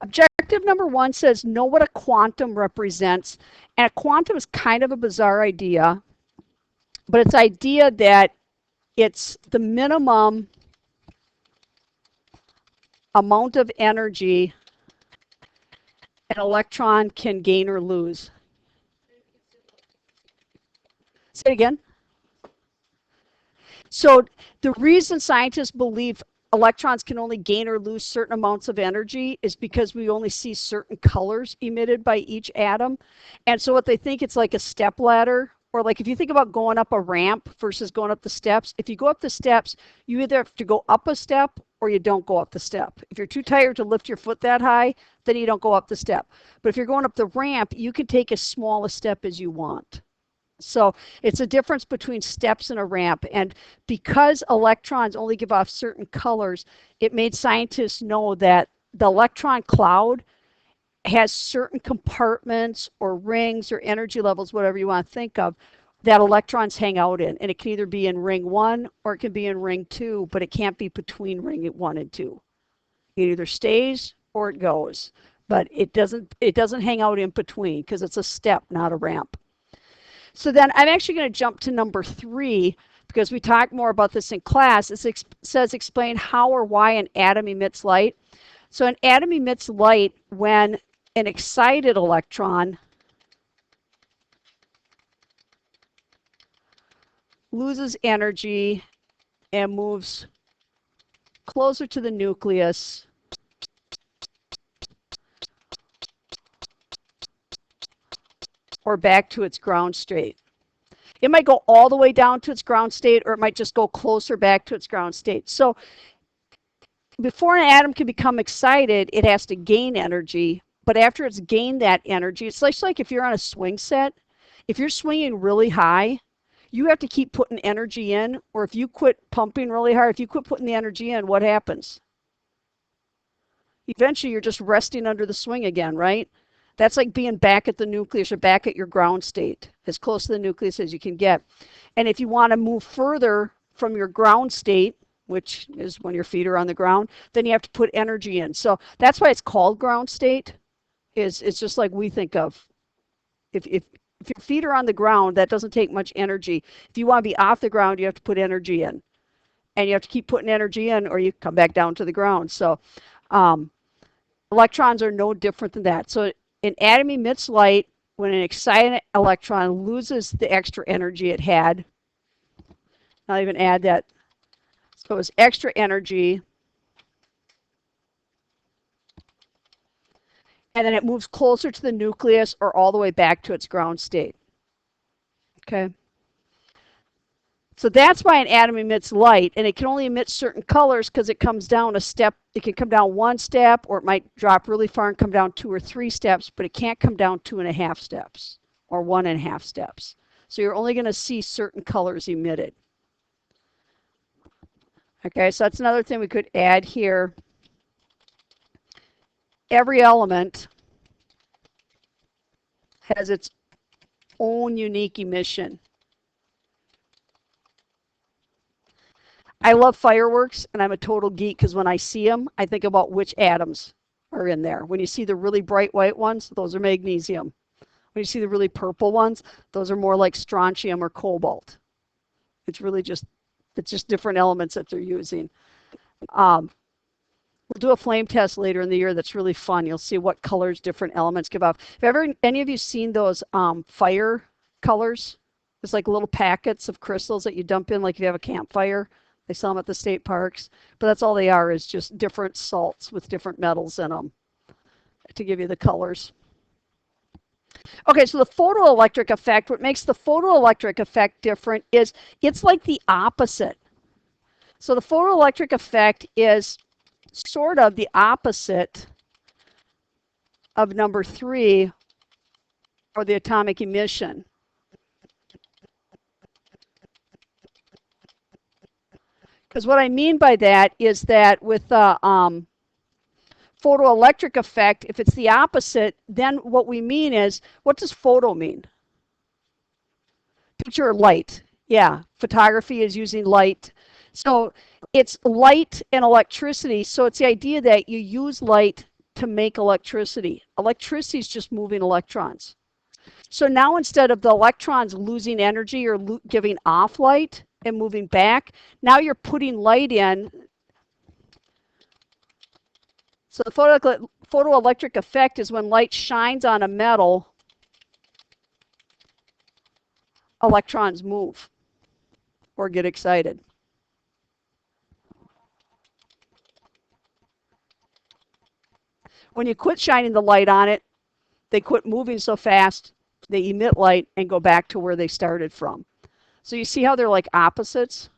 Objective number 1 says know what a quantum represents. And a quantum is kind of a bizarre idea, but it's idea that it's the minimum amount of energy an electron can gain or lose. Say it again. So the reason scientists believe electrons can only gain or lose certain amounts of energy is because we only see certain colors emitted by each atom. And so what they think, it's like a step ladder, or like if you think about going up a ramp versus going up the steps, if you go up the steps, you either have to go up a step or you don't go up the step. If you're too tired to lift your foot that high, then you don't go up the step. But if you're going up the ramp, you can take as small a step as you want. So it's a difference between steps and a ramp. And because electrons only give off certain colors, it made scientists know that the electron cloud has certain compartments or rings or energy levels, whatever you want to think of, that electrons hang out in. And it can either be in ring 1 or it can be in ring 2, but it can't be between ring 1 and 2. It either stays or it goes, but it doesn't hang out in between because it's a step, not a ramp. So then I'm actually going to jump to number 3 because we talk more about this in class. It says explain how or why an atom emits light. So an atom emits light when an excited electron loses energy and moves closer to the nucleus or back to its ground state. It might go all the way down to its ground state, or it might just go closer back to its ground state. So before an atom can become excited, it has to gain energy. But after it's gained that energy, it's like if you're on a swing set, if you're swinging really high, you have to keep putting energy in, or if you quit pumping really hard, if you quit putting the energy in, what happens? Eventually, you're just resting under the swing again, right? That's like being back at the nucleus or back at your ground state, as close to the nucleus as you can get. And if you want to move further from your ground state, which is when your feet are on the ground, then you have to put energy in. So that's why it's called ground state. It's just like we think of. If your feet are on the ground, that doesn't take much energy. If you want to be off the ground, you have to put energy in. And you have to keep putting energy in or you come back down to the ground. So electrons are no different than that. So an atom emits light when an excited electron loses the extra energy it had. I'll even add that. So it's extra energy. And then it moves closer to the nucleus or all the way back to its ground state. Okay. So that's why an atom emits light, and it can only emit certain colors because it comes down a step. It can come down 1 step, or it might drop really far and come down 2 or 3 steps, but it can't come down 2.5 steps or 1.5 steps. So you're only going to see certain colors emitted. Okay, so that's another thing we could add here. Every element has its own unique emission. I love fireworks, and I'm a total geek because when I see them, I think about which atoms are in there. When you see the really bright white ones, those are magnesium. When you see the really purple ones, those are more like strontium or cobalt. It's just different elements that they're using. We'll do a flame test later in the year that's really fun. You'll see what colors different elements give off. Have any of you seen those fire colors? It's like little packets of crystals that you dump in, like if you have a campfire. They sell them at the state parks, but that's all they are, is just different salts with different metals in them to give you the colors. Okay, so the photoelectric effect, what makes the photoelectric effect different is it's like the opposite. So the photoelectric effect is sort of the opposite of number 3, or the atomic emission. Because what I mean by that is that with the photoelectric effect, if it's the opposite, then what we mean is, what does photo mean? Picture light. Yeah, photography is using light. So it's light and electricity. So it's the idea that you use light to make electricity. Electricity is just moving electrons. So now instead of the electrons losing energy or giving off light and moving back, now you're putting light in. So the photoelectric effect is when light shines on a metal, electrons move or get excited. When you quit shining the light on it, they quit moving so fast, they emit light and go back to where they started from. So you see how they're like opposites?